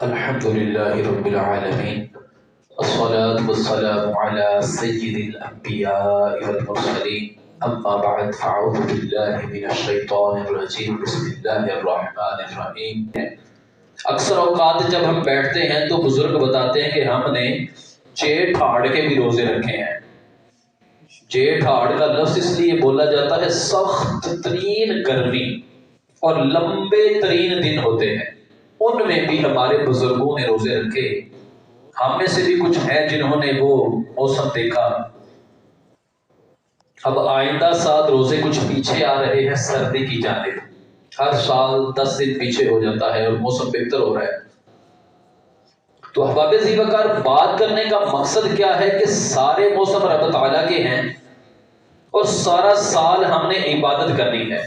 الحمد لله رب العالمين الصلاة والسلام على سيد الأنبياء والمرسلين أما بعد فأعوذ بالله من الشيطان الرجيم بسم الله الرحمن الرحيم۔ اکثر اوقات جب ہم بیٹھتے ہیں تو بزرگ بتاتے ہیں کہ ہم نے جیٹھ آڑ کے بھی روزے رکھے ہیں۔ جیٹھ آڑ کا لفظ اس لیے بولا جاتا ہے سخت ترین گرمی اور لمبے ترین دن ہوتے ہیں، ان میں بھی ہمارے بزرگوں نے روزے رکھے۔ ہم میں سے بھی کچھ ہیں جنہوں نے وہ موسم دیکھا۔ اب آئندہ سال روزے کچھ پیچھے آ رہے ہیں سردی کی جانب، ہر سال 10 دن پیچھے ہو جاتا ہے اور موسم بہتر ہو رہا ہے۔ تو احباب ذی وقار بات کرنے کا مقصد کیا ہے کہ سارے موسم رب تعالیٰ کے ہیں اور سارا سال ہم نے عبادت کرنی ہے،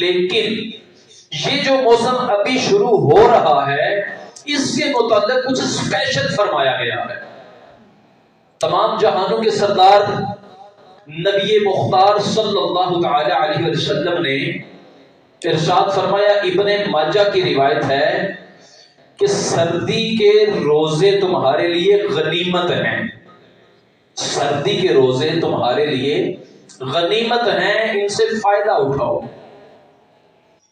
لیکن یہ جو موسم ابھی شروع ہو رہا ہے اس کے متعلق کچھ اسپیشل فرمایا گیا ہے۔ تمام جہانوں کے سردار نبی مختار صلی اللہ تعالی علیہ وسلم نے ارشاد فرمایا، ابن ماجہ کی روایت ہے کہ سردی کے روزے تمہارے لیے غنیمت ہیں، سردی کے روزے تمہارے لیے غنیمت ہیں، ان سے فائدہ اٹھاؤ۔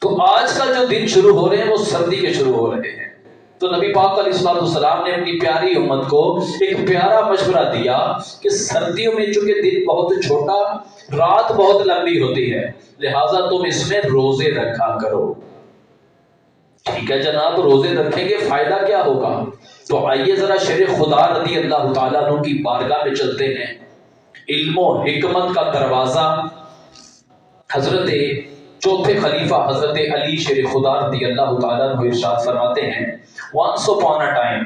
تو آج کل جو دن شروع ہو رہے ہیں وہ سردی کے شروع ہو رہے ہیں، تو نبی پاک علیہ السلام نے اپنی پیاری امت کو ایک پیارا مشورہ دیا کہ سردیوں میں چونکہ دن بہت چھوٹا، رات بہت لمبی ہوتی ہے، لہٰذا تم اس میں روزے رکھا کرو۔ ٹھیک ہے جناب، روزے رکھیں گے فائدہ کیا ہوگا؟ تو آئیے ذرا شیر خدا رضی اللہ تعالیٰ عنہ کی بارگاہ میں چلتے ہیں۔ علم و حکمت کا دروازہ حضرت چوتھے خلیفہ حضرت علی شیر خدا رضی اللہ تعالیٰ عنہ ارشاد فرماتے ہیں، once upon a time،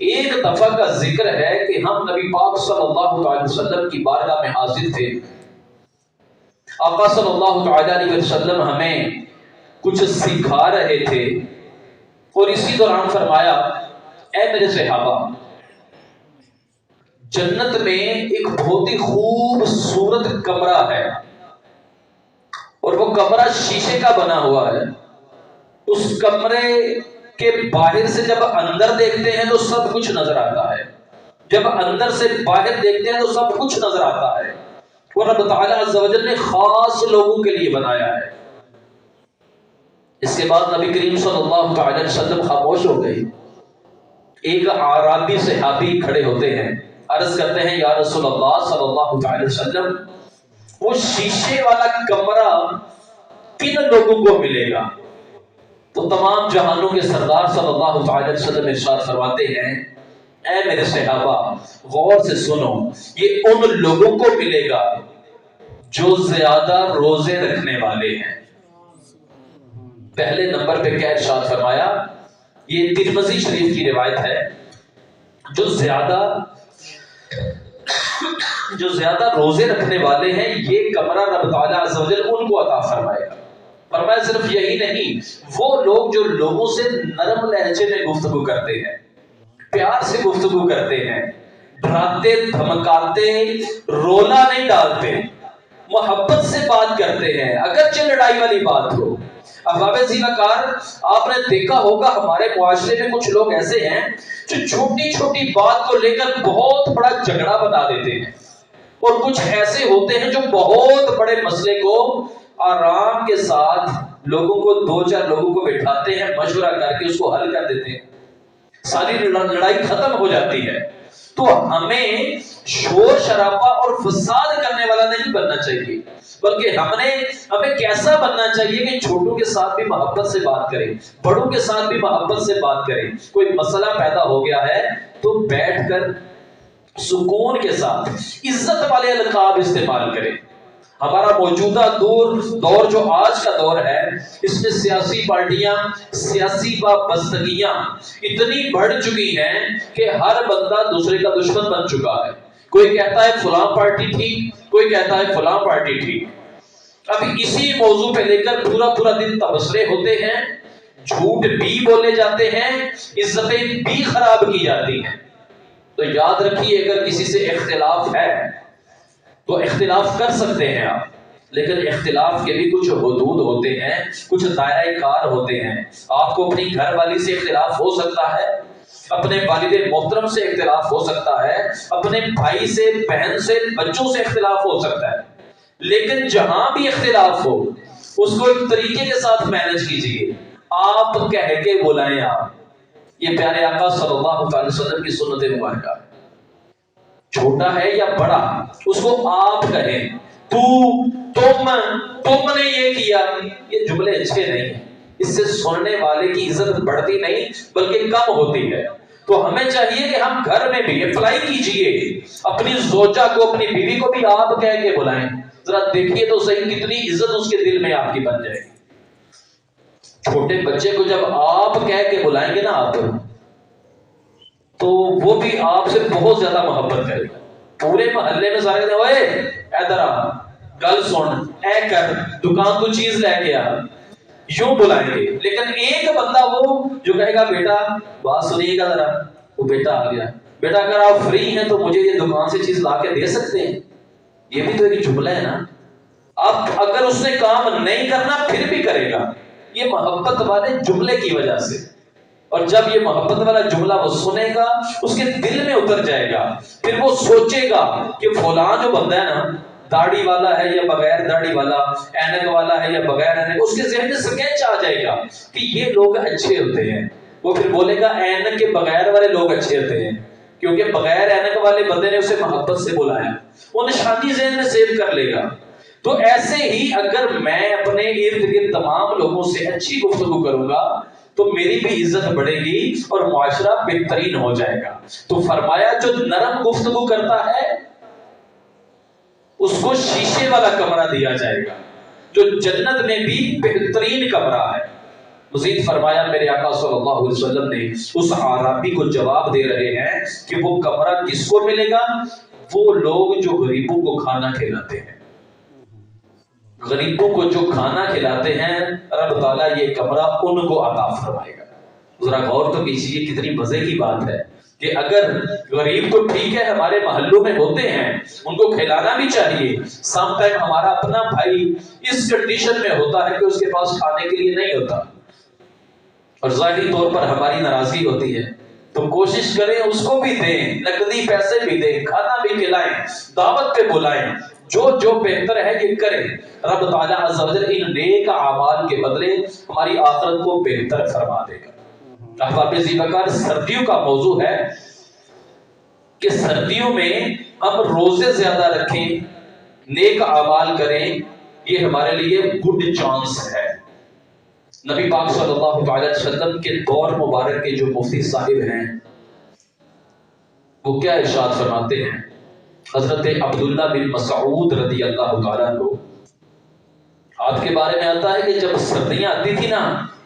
ایک دفعہ کا ذکر ہے کہ ہم نبی پاک صلی اللہ علیہ وسلم کی بارگاہ میں حاضر تھے۔ آقا صلی اللہ تعالیٰ علیہ وسلم ہمیں کچھ سکھا رہے تھے اور اسی دوران فرمایا، اے میرے صحابہ، جنت میں ایک بہت ہی خوبصورت کمرہ ہے اور وہ کمرہ شیشے کا بنا ہوا ہے۔ اس کمرے کے باہر سے جب اندر دیکھتے ہیں تو سب کچھ نظر آتا ہے، جب اندر سے باہر دیکھتے ہیں تو سب کچھ نظر آتا ہے، اور رب تعالیٰ عز و جل نے خاص لوگوں کے لیے بنایا ہے۔ اس کے بعد نبی کریم صلی اللہ علیہ وسلم خاموش ہو گئے۔ ایک اعرابی صحابی کھڑے ہوتے ہیں، عرض کرتے ہیں، یا رسول اللہ صلی اللہ علیہ وسلم، وہ شیشے والا کمرہ کن لوگوں کو ملے گا؟ تو تمام جہانوں کے سردار صلی اللہ علیہ وسلم ارشاد فرماتے ہیں، اے میرے صحابہ غور سے سنو، یہ ان لوگوں کو ملے گا جو زیادہ روزے رکھنے والے ہیں۔ پہلے نمبر پہ کیا ارشاد فرمایا؟ یہ ترمذی شریف کی روایت ہے، جو زیادہ روزے رکھنے والے ہیں یہ کمرہ رب تعالیٰ عز و جل ان کو عطا فرمائے گا۔ فرمایا صرف یہی نہیں، وہ لوگ جو لوگوں سے نرم لہجے میں گفتگو کرتے ہیں، پیار سے گفتگو کرتے ہیں، ڈراتے دھمکاتے رولا نہیں ڈالتے، محبت سے بات کرتے ہیں اگرچہ لڑائی والی بات ہو۔ احباب ذی وقار آپ نے دیکھا ہوگا ہمارے معاشرے میں کچھ لوگ ایسے ہیں جو چھوٹی چھوٹی بات کو لے کر بہت بڑا جھگڑا بنا دیتے ہیں، اور کچھ ایسے ہوتے ہیں جو بہت بڑے مسئلے کو آرام کے ساتھ لوگوں کو، 2-4 لوگوں کو بٹھاتے ہیں، مشورہ کر کے اس کو حل کر دیتے ہیں، ساری لڑائی ختم ہو جاتی ہے۔ تو ہمیں شور شرابہ اور فساد کرنے والا نہیں بننا چاہیے، بلکہ ہمیں کیسا بننا چاہیے کہ چھوٹوں کے ساتھ بھی محبت سے بات کریں، بڑوں کے ساتھ بھی محبت سے بات کریں۔ کوئی مسئلہ پیدا ہو گیا ہے تو بیٹھ کر سکون کے ساتھ عزت والے القاب استعمال کریں۔ ہمارا موجودہ دور جو آج کا دور ہے، اس میں سیاسی پارٹیاں، سیاسی وابستگیاں اتنی بڑھ چکی ہیں کہ ہر بندہ دوسرے کا دشمن بن چکا ہے۔ کوئی کہتا ہے فلاں پارٹی ٹھیک، کوئی کہتا ہے فلاں پارٹی ٹھیک۔ اب اسی موضوع پہ لے کر پورا دن تبصرے ہوتے ہیں، جھوٹ بھی بولے جاتے ہیں، عزتیں بھی خراب کی جاتی ہیں۔ تو یاد رکھیے، اگر کسی سے اختلاف ہے تو اختلاف کر سکتے ہیں آپ، لیکن اختلاف کے بھی کچھ حدود ہوتے ہیں، کچھ دائرہ کار ہوتے ہیں۔ آپ کو اپنی گھر والی سے اختلاف ہو سکتا ہے، اپنے والد محترم سے اختلاف ہو سکتا ہے، اپنے بھائی سے، بہن سے، بچوں سے اختلاف ہو سکتا ہے، لیکن جہاں بھی اختلاف ہو اس کو ایک طریقے کے ساتھ مینج کیجیے. آپ کہہ کے بلائیں. آپ یہ پیارے آقا صلی اللہ علیہ وسلم کی سنت مبارکہ. چھوٹا ہے یا بڑا اس کو آپ کہیں. تم نے یہ کیا، یہ جملے اچھے نہیں ہیں، اس سے سننے والے کی عزت بڑھتی نہیں بلکہ کم ہوتی ہے. تو ہمیں چاہیے کہ ہم گھر میں بھی اپلائی کیجئے، اپنی زوجہ کو، اپنی بیوی کو بھی آپ کہہ کے بلائیں. ذرا دیکھیے تو صحیح کتنی عزت اس کے دل میں آپ کی بن جائے گی. چھوٹے بچے کو جب آپ کہہ کے بلائیں گے نا آپ، تو وہ بھی آپ سے بہت زیادہ محبت کرے گا. پورے محلے میں سارے کہتے ہیں اوئے ادھر آ، گل سن، اے کر، دکان تو چیز لے کے آ، یوں بلائیں گے. لیکن ایک بندہ وہ جو کہے گا بیٹا بات سنیے گا ذرا، وہ بیٹا آ گیا، بیٹا اگر آپ فری ہیں تو مجھے یہ دکان سے چیز لا کے دے سکتے ہیں. یہ بھی تو ایک جملہ ہے نا. اب اگر اس نے کام نہیں کرنا پھر بھی کرے گا، یہ محبت والے جملے کی وجہ سے. اور جب یہ محبت والا جملہ وہ سنے گا اس کے دل میں اتر جائے گا، پھر وہ سوچے گا کہ فلاں جو بندہ ہے نا، داڑھی والا ہے یا بغیر داڑھی والا، اینک والا ہے یا بغیر اینک، اس کے ذہن میں سکیچ آ جائے گا کہ یہ لوگ اچھے ہوتے ہیں. وہ پھر بولے گا اینک کے بغیر والے لوگ اچھے ہوتے ہیں، کیونکہ بغیر اینک والے بندے نے اسے محبت سے بلایا. وہ نشانی ذہن میں سیو کر لے گا. تو ایسے ہی اگر میں اپنے ارد گرد تمام لوگوں سے اچھی گفتگو کروں گا تو میری بھی عزت بڑھے گی اور معاشرہ بہترین ہو جائے گا. تو فرمایا جو نرم گفتگو کرتا ہے اس کو شیشے والا کمرہ دیا جائے گا، جو جنت میں بھی بہترین کمرہ ہے. مزید فرمایا میرے آقا صلی اللہ علیہ وسلم نے اس اعرابی کو جواب دے رہے ہیں کہ وہ کمرہ کس کو ملے گا؟ وہ لوگ جو غریبوں کو کھانا کھلاتے ہیں. غریبوں کو جو کھانا کھلاتے ہیں رب تعالیٰ یہ کمرہ ان کو عطا فرمائے گا. ذرا غور تو کیجیے، کتنی مزے کی بات ہے کہ اگر غریب تو ٹھیک ہے ہمارے محلوں میں ہوتے ہیں، ان کو کھلانا بھی چاہیے. سم ٹائم ہمارا اپنا بھائی اس کنڈیشن میں ہوتا ہے کہ اس کے پاس کھانے کے لیے نہیں ہوتا اور ظاہری طور پر ہماری ناراضگی ہوتی ہے، تو کوشش کریں اس کو بھی دیں، نقدی پیسے بھی دیں، کھانا بھی کھلائیں، دعوت پہ بلائیں. جو بہتر ہے یہ کریں. رب تعالیٰ عز و جل ان نیک اعمال کے بدلے ہماری آخرت کو بہتر فرما دے گا. احباب ذی وقار، سردیوں کا موضوع ہے کہ سردیوں میں ہم روزے زیادہ رکھیں، نیک اعمال کریں. یہ ہمارے لیے گڈ چانس ہے. نبی پاک صلی اللہ علیہ وسلم کے دور مبارک کے جو مفتی صاحب ہیں وہ کیا ارشاد فرماتے ہیں؟ حضرت عبداللہ بن مسعود رضی اللہ تعالیٰ عنہ، آپ کے بارے میں آتا ہے کہ جب سردیاں آتی تھی نا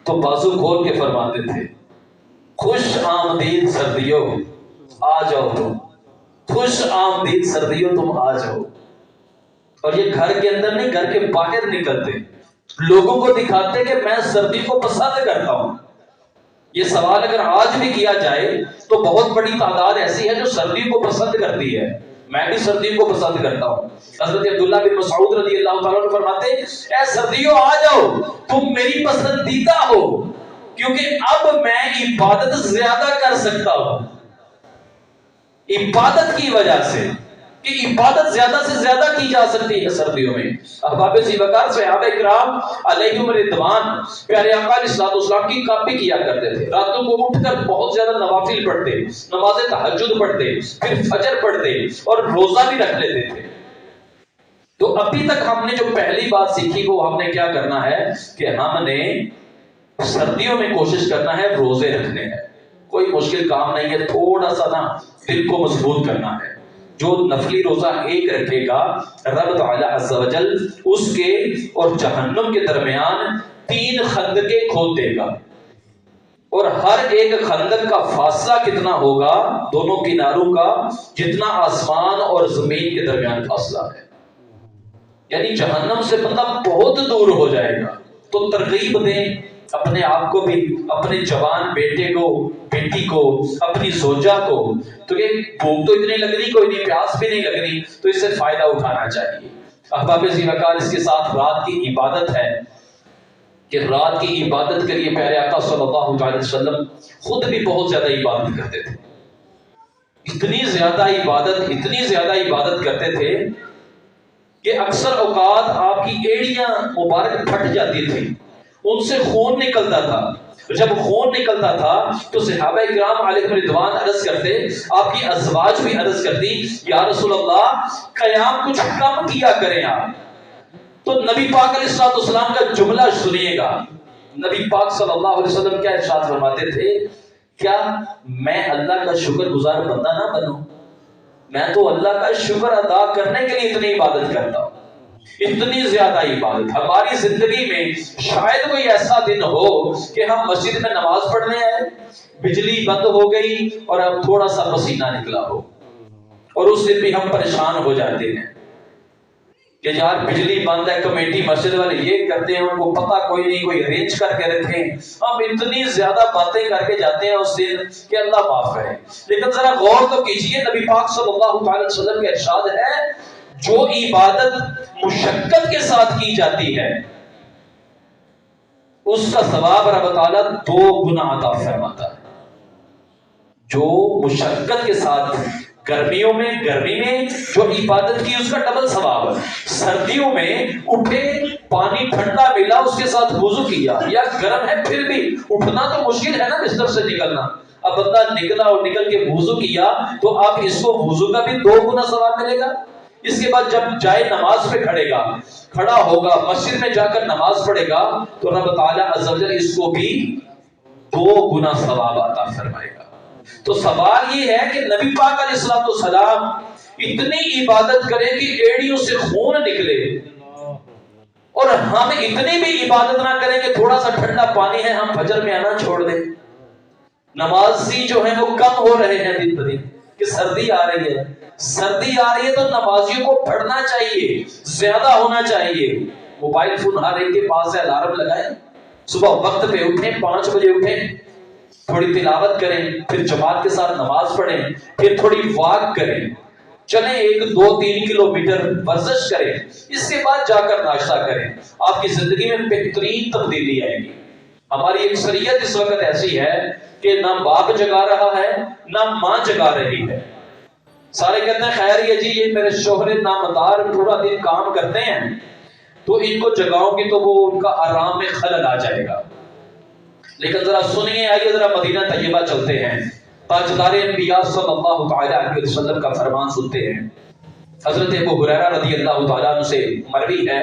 تو بازو کھول کے فرماتے تھے خوش آمدید سردیوں آ جاؤ تم، خوش آمدید سردیوں تم آ جاؤ. اور یہ گھر کے اندر نہیں، گھر کے باہر نکلتے، لوگوں کو دکھاتے کہ میں سردی کو پسند کرتا ہوں. یہ سوال اگر آج بھی کیا جائے تو بہت بڑی تعداد ایسی ہے جو سردی کو پسند کرتی ہے. میں بھی سردی کو پسند کرتا ہوں. حضرت عبداللہ بن مسعود رضی اللہ تعالیٰ عنہ فرماتے اے سردیوں آ جاؤ، تم میری پسندیدہ ہو، کیونکہ اب میں عبادت زیادہ کر سکتا ہوں. عبادت کی وجہ سے کہ عبادت زیادہ سے زیادہ کی جا سکتی ہے سردیوں میں. احباب ذی وقار، صحابہ کرام علیہم رضوان پیارے آقا علیہ الصلوۃ والسلام کی کاپی کیا کرتے تھے. راتوں کو اٹھ کر بہت زیادہ نوافل پڑھتے، نماز تہجد پڑھتے، پھر فجر پڑھتے اور روزہ بھی رکھ لیتے تھے. تو ابھی تک ہم نے جو پہلی بات سیکھی وہ ہم نے کیا کرنا ہے کہ ہم نے سردیوں میں کوشش کرنا ہے روزے رکھنے ہیں. کوئی مشکل کام نہیں ہے، تھوڑا سا نا دل کو مضبوط کرنا ہے. جو نفلی روزہ ایک رکھے گا رب تعالیٰ عز و جل اس کے اور جہنم کے درمیان 3 خندقیں کھود دے گا، اور ہر ایک خندق کا فاصلہ کتنا ہوگا دونوں کناروں کا؟ جتنا آسمان اور زمین کے درمیان فاصلہ ہے. یعنی جہنم سے بندہ بہت دور ہو جائے گا. تو ترغیب دیں اپنے آپ کو بھی، اپنے جوان بیٹے کو، بیٹی کو، اپنی زوجہ کو. تو یہ بھوک تو اتنی لگ رہی، کوئی نہیں، پیاس بھی نہیں لگ رہی، تو اس سے فائدہ اٹھانا چاہیے. احباب ذی وقار، اس کے ساتھ رات کی عبادت ہے. کہ رات کی عبادت کے لیے پیارے آقا صلی اللہ علیہ وسلم خود بھی بہت زیادہ عبادت کرتے تھے. اتنی زیادہ عبادت کرتے تھے کہ اکثر اوقات آپ کی ایڑیاں مبارک پھٹ جاتی تھی، ان سے خون نکلتا تھا. جب خون نکلتا تھا تو صحابہ کرام علیہم رضوان عرض کرتے، آپ کی ازواج بھی عرض کرتی، یا رسول اللہ قیام کچھ کم کیا کریں آپ. تو نبی پاک علیہ السلام کا جملہ سنیے گا. نبی پاک صلی اللہ علیہ وسلم کیا ارشاد فرماتے تھے، کیا میں اللہ کا شکر گزار بندہ نہ بنوں؟ میں تو اللہ کا شکر ادا کرنے کے لیے اتنی عبادت کرتا ہوں. اتنی زیادہ عبادت. ہماری زندگی میں شاید کوئی ایسا دن ہو کہ ہم مسجد میں نماز پڑھنے آئے، بجلی بند ہو گئی اور اب تھوڑا سا پسینہ نکلا ہو، اور اس دن بھی ہم پریشان ہو جاتے ہیں کہ یار بجلی بند ہے، کمیٹی مسجد والے یہ کرتے ہیں، ان کو پتہ کوئی نہیں، کوئی ارینج کر کے رکھیں. ہم اتنی زیادہ باتیں کر کے جاتے ہیں اس دن کہ اللہ معاف کرے. لیکن ذرا غور تو کیجئے، نبی پاک صلی اللہ علیہ وسلم کا ارشاد ہے، جو عبادت مشقت کے ساتھ کی جاتی ہے اس کا ثواب رب تعالیٰ 2 گنا عطا فرماتا ہے. جو مشقت کے ساتھ گرمی میں جو عبادت کی اس کا ڈبل ثواب ہے. سردیوں میں اٹھے، پانی ٹھنڈا ملا، اس کے ساتھ وضو کیا، یا گرم ہے پھر بھی اٹھنا تو مشکل ہے نا بستر سے نکلنا، اب بندہ نکلا اور نکل کے وضو کیا تو اب اس کو وضو کا بھی 2 گنا ثواب ملے گا. اس کے بعد جب جائے نماز پہ کھڑا ہوگا، مسجد میں جا کر نماز پڑھے گا تو رب تعالیٰ عز و جل اس کو بھی 2 گنا ثواب عطا فرمائے گا. تو سوال یہ ہے کہ نبی پاک علیہ السلام اتنی عبادت کریں کہ ایڑیوں سے خون نکلے، اور ہم اتنی بھی عبادت نہ کریں کہ تھوڑا سا ٹھنڈا پانی ہے ہم فجر میں آنا چھوڑ دیں. نمازی جو ہیں وہ کم ہو رہے ہیں دن بدن، کہ سردی آ رہی ہے تو نمازیوں کو پڑھنا چاہیے، زیادہ ہونا چاہیے. موبائل فون ہر ایک کے پاس ہے، الارم لگائیں، صبح وقت پہ اٹھیں، 5 بجے اٹھیں، تھوڑی تلاوت کریں، پھر جماعت کے ساتھ نماز پڑھیں، پھر تھوڑی واک کریں، چلیں 1 2 3 کلومیٹر ورزش کریں، اس کے بعد جا کر ناشتہ کریں. آپ کی زندگی میں بہترین تبدیلی آئے گی. ہماری اکثریت اس وقت ایسی ہے کہ نہ باپ جگا رہا ہے نہ ماں جگا رہی ہے. سارے کہتے ہیں خیر یہ جی یہ میرے شوہر نامدار پورا دن کام کرتے ہیں تو ان کو جگاؤں گی تو وہ ان کا آرام میں خلل آ جائے گا. لیکن ذرا سنیے، آئیے ذرا مدینہ طیبہ چلتے ہیں، تاجدار انبیاء صلی اللہ تعالی علیہ وسلم کا فرمان سنتے ہیں. حضرت ابو ہریرہ رضی اللہ تعالیٰ عنہ سے مروی ہے،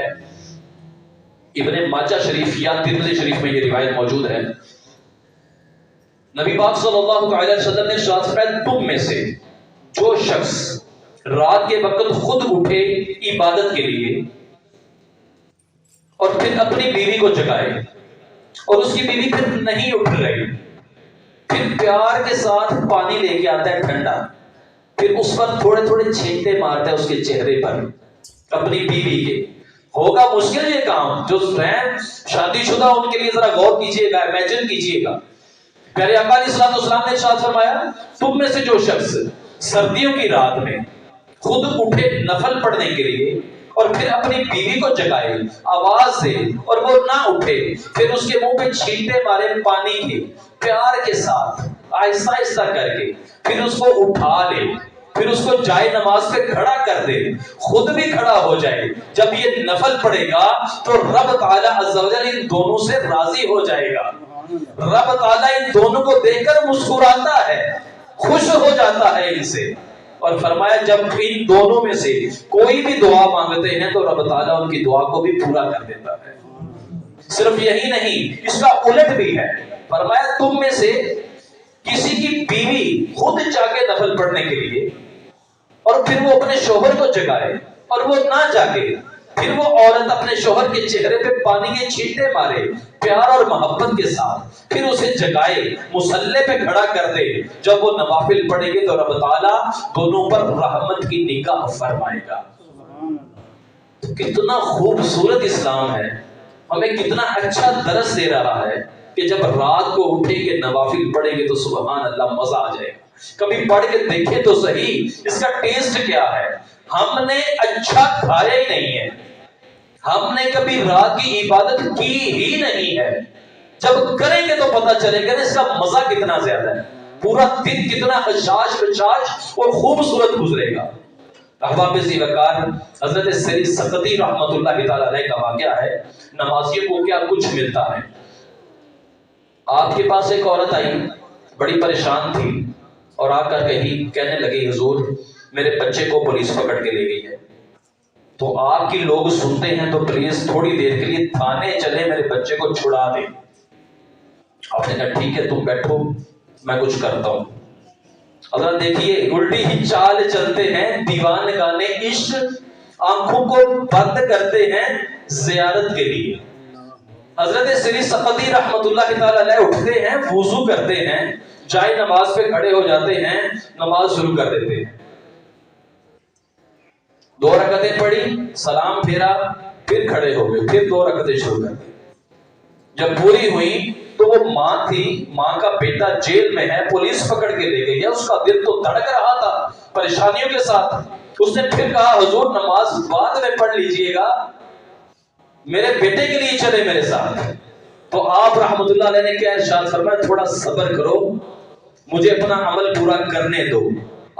ابن ماجہ شریف یا ترمذی شریف میں یہ روایت موجود ہے. نبی پاک صلی اللہ علیہ وسلم نے ارشاد فرمایا، تم میں سے جو شخص رات کے وقت خود اٹھے عبادت کے لیے اور پھر اپنی بیوی کو جگائے اور اس کی بیوی پھر نہیں اٹھ رہی، پھر پیار کے ساتھ پانی لے کے آتا ہے ٹھنڈا، پھر اس پر تھوڑے تھوڑے چھینٹے مارتا ہے اس کے چہرے پر اپنی بیوی کے. ہوگا مشکل یہ کام، جو شادی شدہ ان کے لیے ذرا غور کیجئے گا، امیجن کیجئے گا. پیارے آقا علیہ السلام نے ارشاد فرمایا، تم میں سے جو شخص سردیوں کی رات میں خود اٹھے نفل پڑھنے کے لیے اور پھر اپنی بیوی کو جگائے، آواز دے اور وہ نہ اٹھے، پھر اس کے منہ پہ چھینٹے مارے پانی کے، پیار کے ساتھ آہستہ آہستہ کر کے پھر اس کو اٹھا لے، پھر اس کو جائے نماز پہ کھڑا کر دے، خود بھی کھڑا ہو جائے، جب یہ نفل پڑھے گا تو رب تعالیٰ عز و جل ان دونوں سے راضی ہو جائے گا. رب تعالیٰ ان دونوں کو دیکھ کر مسکراتا ہے، خوش ہو جاتا ہے ان سے. اور فرمایا جب ان دونوں میں سے کوئی بھی دعا مانگتے ہیں تو رب تعالیٰ ان کی دعا کو بھی پورا کر دیتا ہے. صرف یہی نہیں، اس کا الٹ بھی ہے. فرمایا تم میں سے کسی کی بیوی خود جا کے نفل پڑھنے کے لیے اور پھر وہ اپنے شوہر کو جگائے اور وہ نہ جاگے، پھر وہ عورت اپنے شوہر کے چہرے پہ پانی کے چھینٹے مارے پیار اور محبت کے ساتھ، پھر اسے جگائے، مصلی پہ کھڑا کر دے، جب وہ نوافل پڑھے گے تو رب تعالیٰ دونوں پر رحمت کی نگاہ فرمائے گا. تو کتنا خوبصورت اسلام ہے، ہمیں کتنا اچھا درس دے رہا ہے کہ جب رات کو اٹھیں گے نوافل پڑھیں گے تو سبحان اللہ مزہ آ جائے گا. کبھی پڑھ کے دیکھیں تو صحیح اس کا ٹیسٹ کیا ہے. ہم نے اچھا کھایا ہی نہیں ہے، ہم نے کبھی رات کی عبادت کی ہی نہیں ہے. جب کریں گے تو پتہ چلے گا اس کا مزہ کتنا زیادہ ہے. پورا دن کتنا حشاش بشاش اور خوبصورت گزرے گا. احباب عزیز وقار، حضرت سری سقطی رحمت اللہ تعالی علیہ کا واقعہ ہے. نمازیوں کو کیا کچھ ملتا ہے. آپ کے پاس ایک عورت آئی، بڑی پریشان تھی اور آ کر کہنے لگی حضور میرے بچے کو پولیس پکڑ کے لے گئی ہے. تو آپ کی لوگ سنتے ہیں تو پلیز تھوڑی دیر کے لیے تھانے چلے، میرے بچے کو چھڑا دیں. آپ نے کہا ٹھیک ہے تم بیٹھو میں کچھ کرتا ہوں. حضرت دیکھیے الٹی ہی چال چلتے ہیں دیوان گانے عشق، آنکھوں کو بند کرتے ہیں زیارت کے لیے. حضرت سری سقطی رحمت اللہ تعالی علیہ اٹھتے ہیں، وضو کرتے ہیں، جائے نماز پہ کھڑے ہو جاتے ہیں، نماز شروع کر دیتے ہیں. 2 رکعتیں پڑھی، سلام پھیرا، پھر کھڑے ہو گئے، پھر 2 رکعتیں شروع کر دی. جب پوری ہوئی تو وہ ماں تھی، ماں کا بیٹا جیل میں ہے، پولیس پکڑ کے لے گئی ہے. اس کا دل تو دھڑک رہا تھا پریشانیوں کے ساتھ. اس نے پھر کہا حضور نماز بعد میں پڑھ لیجئے گا، میرے بیٹے کے لیے چلے میرے ساتھ. تو آپ رحمت اللہ علیہ نے کیا ارشاد فرمایا تھوڑا صبر کرو، مجھے اپنا عمل پورا کرنے دو.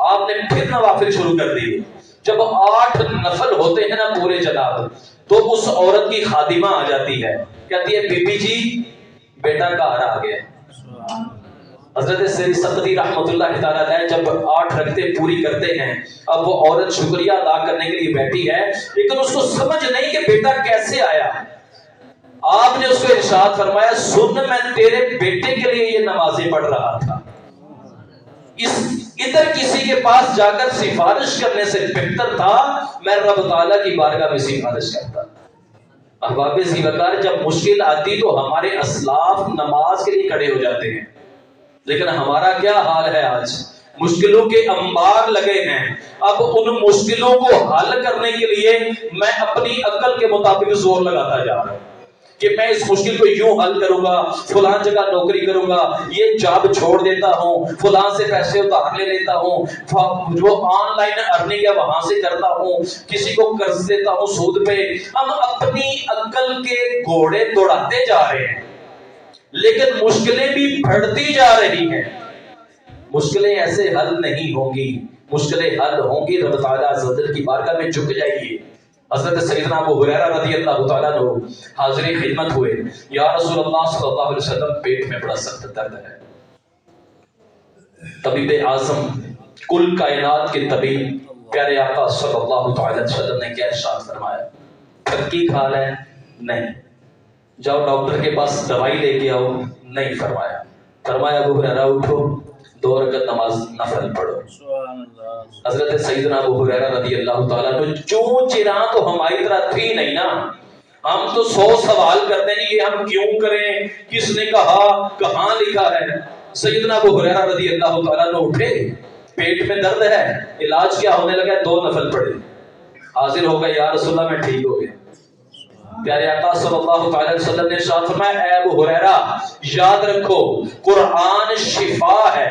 آپ نے پھر نوافل شروع کر دی. جب 8 نفل ہوتے ہیں نا پورے جناب، تو اس عورت کی خادمہ آ جاتی ہے، کہتی ہے بی بی جی بیٹا گھر آ گیا. حضرت سری سقطی رحمت اللہ تعالی علیہ جب 8 رکعتیں پوری کرتے ہیں، اب وہ عورت شکریہ ادا کرنے کے لیے بیٹھی ہے، لیکن اس کو سمجھ نہیں کہ بیٹا کیسے آیا. آپ نے اس کو ارشاد فرمایا سن میں تیرے بیٹے کے لیے یہ نمازیں پڑھ رہا تھا، ادھر کسی کے پاس جا کر سفارش کرنے سے بہتر تھا میں رب تعالیٰ کی بارگاہ میں سفارش کرتا. احباب وقار جب مشکل آتی تو ہمارے اسلاف نماز کے لیے کھڑے ہو جاتے ہیں، لیکن ہمارا کیا حال ہے آج؟ مشکلوں کے انبار لگے ہیں. اب ان مشکلوں کو حل کرنے کے لیے میں اپنی عقل کے مطابق زور لگاتا جا رہا ہوں کہ میں اس مشکل کو یوں حل کروں گا، فلاں جگہ نوکری کروں گا، یہ جاب چھوڑ دیتا ہوں، فلاں سے پیسے ادھار لے لیتا ہوں، جو آن لائن ارننگ ہے وہاں سے کرتا ہوں، کسی کو قرض دیتا ہوں سود پہ. ہم اپنی عقل کے گھوڑے دوڑاتے جا رہے ہیں، لیکن مشکلیں بھی بڑھتی جا رہی ہیں. مشکلیں ایسے حل نہیں ہوں گی، مشکلیں حل ہوں گی رب تعالیٰ عز و جل کی بارگاہ میں جھک جائیے. حضرت سیدنا ابو ہریرہ رضی اللہ تعالیٰ عنہ حاضر خدمت ہوئے، یا رسول اللہ صلی اللہ علیہ وسلم پیٹ میں بڑا سخت درد ہے. طبیب اعظم کل کائنات کے طبیب پیارے آقا صلی اللہ تعالی علیہ وسلم نے کیا ارشاد فرمایا؟ ترکی کھا لے؟ نہیں. جاؤ ڈاکٹر کے پاس دوائی لے کے آؤ؟ نہیں فرمایا. فرمایا ابو ہریرہ اٹھو 2 رکعت نماز نفل پڑھو. حضرت سیدنا ابو ہریرہ رضی اللہ تعالیٰ عنہ چون چراں تو ہماری طرح تھی نہیں نا. ہم تو 100 سوال کرتے ہیں یہ ہم کیوں کریں، کس نے کہا، کہاں لکھا ہے. سیدنا ابو ہریرہ رضی اللہ تعالیٰ عنہ اٹھے، پیٹ میں درد ہے، علاج کیا ہونے لگا، 2 نفل پڑھے. حاضر ہو گئے، یا رسول اللہ میں ٹھیک ہو گیا. پیارے آقا صلی اللہ تعالی علیہ وسلم نے ارشاد فرمایا اے ابو ہریرہ یاد رکھو قرآن شفا ہے،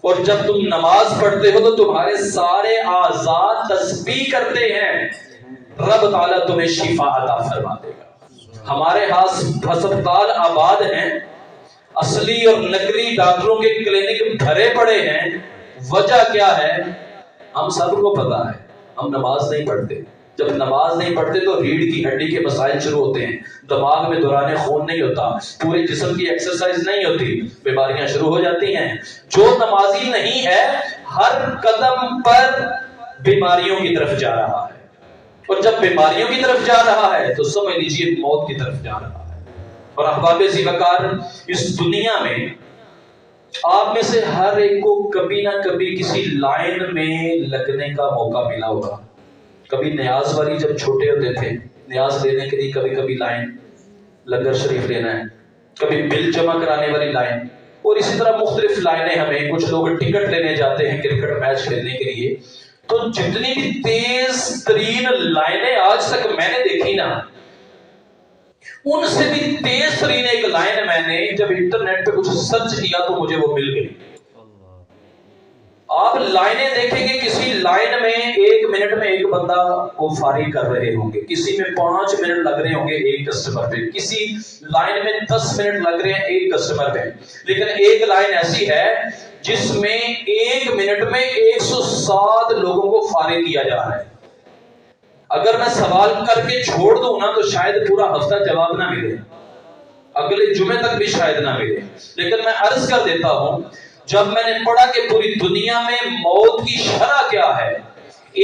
اور جب تم نماز پڑھتے ہو تو تمہارے سارے اعضاء تسبیح کرتے ہیں، رب تعالیٰ تمہیں شفا عطا فرما دے گا. ہمارے ہسپتال آباد ہیں، اصلی اور نقلی ڈاکٹروں کے کلینک بھرے پڑے ہیں. وجہ کیا ہے ہم سب کو پتا ہے، ہم نماز نہیں پڑھتے. جب نماز نہیں پڑھتے تو ریڑھ کی ہڈی کے مسائل شروع ہوتے ہیں، دماغ میں دوران خون نہیں ہوتا، پورے جسم کی ایکسرسائز نہیں ہوتی، بیماریاں شروع ہو جاتی ہیں. جو نمازی نہیں ہے ہر قدم پر بیماریوں کی طرف جا رہا ہے، اور جب بیماریوں کی طرف جا رہا ہے تو سمجھ لیجیے موت کی طرف جا رہا ہے. اور احباب زیوکار اس دنیا میں آپ میں سے ہر ایک کو کبھی نہ کبھی کسی لائن میں لگنے کا موقع ملا ہوگا. کبھی نیاز والی جب چھوٹے ہوتے تھے نیاز لینے کے لیے کبھی کبھی لائن، لنگر شریف لینا ہے، کبھی بل جمع کرانے والی لائن، اور اسی طرح مختلف لائنیں. ہمیں کچھ لوگ ٹکٹ لینے جاتے ہیں کرکٹ میچ کھیلنے کے لیے، تو جتنی بھی تیز ترین لائنیں آج تک میں نے دیکھی نا، ان سے بھی تیز ترین ایک لائن میں نے جب انٹرنیٹ پہ کچھ سرچ کیا تو مجھے وہ مل گئی. آپ لائنیں دیکھیں گے، کسی لائن میں 1 منٹ میں ایک بندہ وہ فارغ کر رہے ہوں گے، کسی میں 5 منٹ لگ رہے ہوں گے ایک کسٹمر پہ، کسی لائن میں 10 منٹ لگ رہے ہیں ایک کسٹمر پہ، لیکن ایک لائن ایسی ہے جس میں 1 منٹ میں 107 لوگوں کو فارغ کیا جا رہا ہے۔ اگر میں سوال کر کے چھوڑ دوں نا تو شاید پورا ہفتہ جواب نہ ملے، اگلے جمعے تک بھی شاید نہ ملے، لیکن میں عرض کر دیتا ہوں جب میں نے پڑھا کہ پوری دنیا میں موت کی شرح کیا ہے،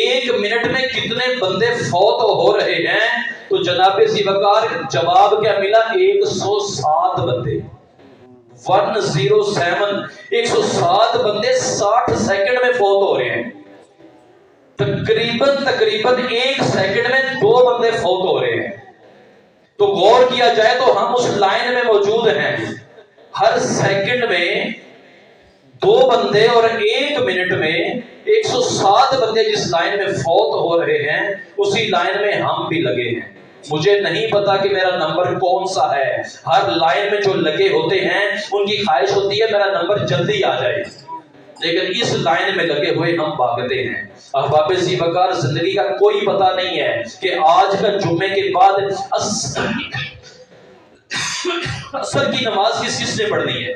1 منٹ میں کتنے بندے فوت ہو رہے ہیں، تو جناب ذیوقار جواب کیا ملا؟ 107 بندے، 107 107 بندے 60 سیکنڈ میں فوت ہو رہے ہیں۔ تقریباً 1 سیکنڈ میں 2 بندے فوت ہو رہے ہیں۔ تو غور کیا جائے تو ہم اس لائن میں موجود ہیں، ہر سیکنڈ میں 2 بندے، اور 1 منٹ میں 107 بندے جس لائن میں فوت ہو رہے ہیں اسی لائن میں ہم بھی لگے ہیں۔ مجھے نہیں پتا کہ میرا نمبر کون سا ہے، ہر لائن میں جو لگے ہوتے ہیں ان کی خواہش ہوتی ہے میرا نمبر جلدی آ جائے، لیکن اس لائن میں لگے ہوئے ہم بھاگتے ہیں۔ احباب ذیوقار زندگی کا کوئی پتہ نہیں ہے کہ آج کا جمعے کے بعد عصر کی نماز کس نے پڑھنی ہے،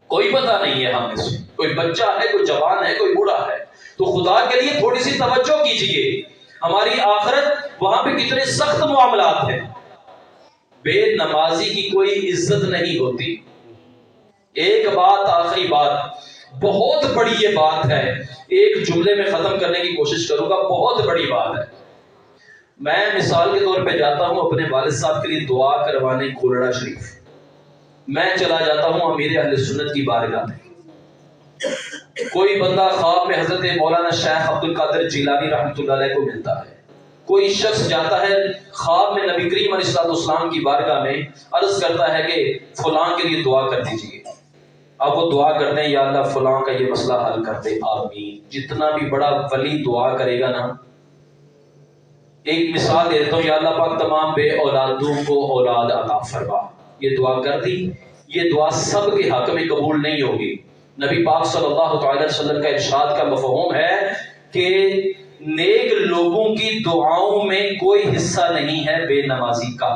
کوئی پتہ نہیں ہے ہمیں سے، کوئی بچہ ہے، کوئی جوان ہے، کوئی بوڑھا ہے۔ تو خدا کے لیے تھوڑی سی توجہ کیجئے، ہماری آخرت وہاں پہ کتنے سخت معاملات ہیں۔ بے نمازی کی کوئی عزت نہیں ہوتی۔ ایک بات، آخری بات، بہت بڑی یہ بات ہے، ایک جملے میں ختم کرنے کی کوشش کروں گا، بہت بڑی بات ہے۔ میں مثال کے طور پہ جاتا ہوں اپنے والد صاحب کے لیے دعا کروانے کھولڑا شریف، میں چلا جاتا ہوں امیر اہل سنت کی بارگاہ میں، کوئی بندہ خواب میں حضرت مولانا شیخ عبد القادر جیلانی رحمۃ اللہ علیہ کو ملتا ہے، کوئی شخص جاتا ہے خواب میں نبی کریم علیہ السلام کی بارگاہ میں، عرض کرتا ہے کہ فلاں کے لیے دعا کر دیجیے۔ اب وہ دعا کرتے ہیں یا اللہ فلاں کا یہ مسئلہ حل کر دے، آمین۔ جتنا بھی بڑا ولی دعا کرے گا نا، ایک مثال دے دیتا ہوں، یا اللہ پاک تمام بے اولادوں کو اولاد عطا فرما، یہ دعا کر دی، یہ دعا سب کے حق میں قبول نہیں ہوگی۔ نبی پاک صلی اللہ تعالی وسلم کا ارشاد کا مفہوم ہے کہ نیک لوگوں کی دعاؤں میں کوئی حصہ نہیں ہے بے نمازی کا،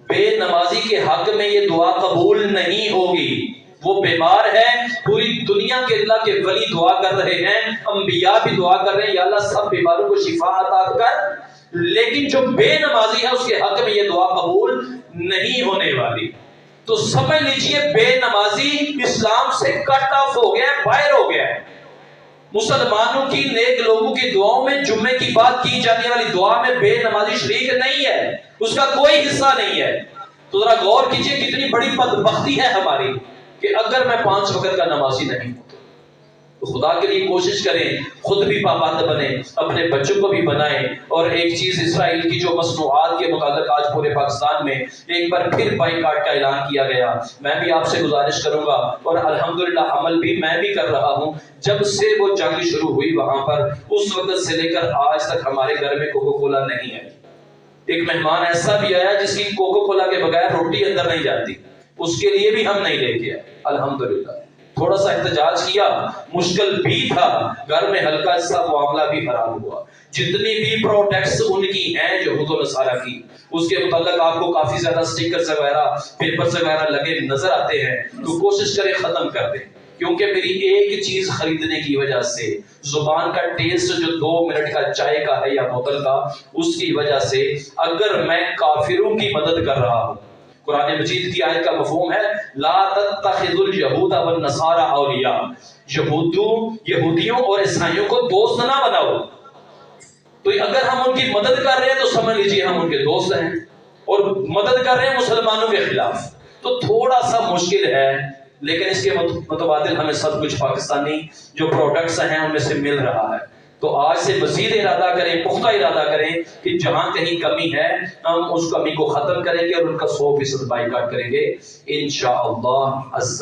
بے نمازی کے حق میں یہ دعا قبول نہیں ہوگی۔ وہ بیمار ہے، پوری دنیا کے اللہ کے ولی دعا کر رہے ہیں، انبیاء بھی دعا کر رہے ہیں یا اللہ سب بیماروں کو شفا عطا کر، لیکن جو بے نمازی ہے اس کے حق میں یہ دعا قبول نہیں ہونے والی۔ تو سمجھ لیجئے بے نمازی اسلام سے کٹ آف ہو گیا ہے، باہر ہو گیا ہے۔ مسلمانوں کی نیک لوگوں کی دعاؤں میں جمعے کی بات کی جانے والی دعا میں بے نمازی شریک نہیں ہے، اس کا کوئی حصہ نہیں ہے۔ تو ذرا غور کیجئے کتنی بڑی بدبختی ہے ہماری کہ اگر میں 5 وقت کا نمازی نہیں ہوں تو خدا کے لیے کوشش کریں، خود بھی پابند بنیں، اپنے بچوں کو بھی بنائیں۔ اور ایک چیز، اسرائیل کی جو مصنوعات کے متعلق آج پورے پاکستان میں ایک بار پھر بائیکاٹ کا اعلان کیا گیا، میں بھی آپ سے گزارش کروں گا اور الحمدللہ عمل بھی میں بھی کر رہا ہوں۔ جب سے وہ جنگ شروع ہوئی وہاں پر، اس وقت سے لے کر آج تک ہمارے گھر میں کوکو کولا نہیں ہے۔ ایک مہمان ایسا بھی آیا جس کی کوکو کولا کے بغیر روٹی اندر نہیں جاتی، اس کے لیے بھی ہم نہیں لے کے آئے۔ الحمدللہ تھوڑا سا احتجاج کیا، مشکل بھی تھا، گھر میں ہلکا سا معاملہ بھی خراب ہوا۔ جتنی بھی پروڈکٹس ان کی ہیں یہود و نصارہ کی، اس کے متعلق آپ کو کافی زیادہ سٹیکرز وغیرہ، پیپرز وغیرہ لگے نظر آتے ہیں، تو کوشش کریں ختم کر دیں، کیونکہ میری ایک چیز خریدنے کی وجہ سے، زبان کا ٹیسٹ جو 2 منٹ کا چائے کا ہے یا بوتل کا، اس کی وجہ سے اگر میں کافروں کی مدد کر رہا ہوں، قرآن مجید کی آیت کا مفہوم ہے لا تتخذوا اليهود والنصارى اولیاء، یہودیوں اور عیسائیوں کو دوست نہ بناؤ۔ تو اگر ہم ان کی مدد کر رہے ہیں تو سمجھ لیجئے ہم ان کے دوست ہیں، اور مدد کر رہے ہیں مسلمانوں کے خلاف، تو تھوڑا سا مشکل ہے، لیکن اس کے متبادل ہمیں سب کچھ پاکستانی جو پروڈکٹس ہیں ان میں سے مل رہا ہے۔ تو آج سے مزید ارادہ کریں، پختہ ارادہ کریں کہ جہاں کہیں کمی ہے ہم اس کمی کو ختم کریں گے اور ان کا 100% بائیکاٹ کریں گے انشاءاللہ عز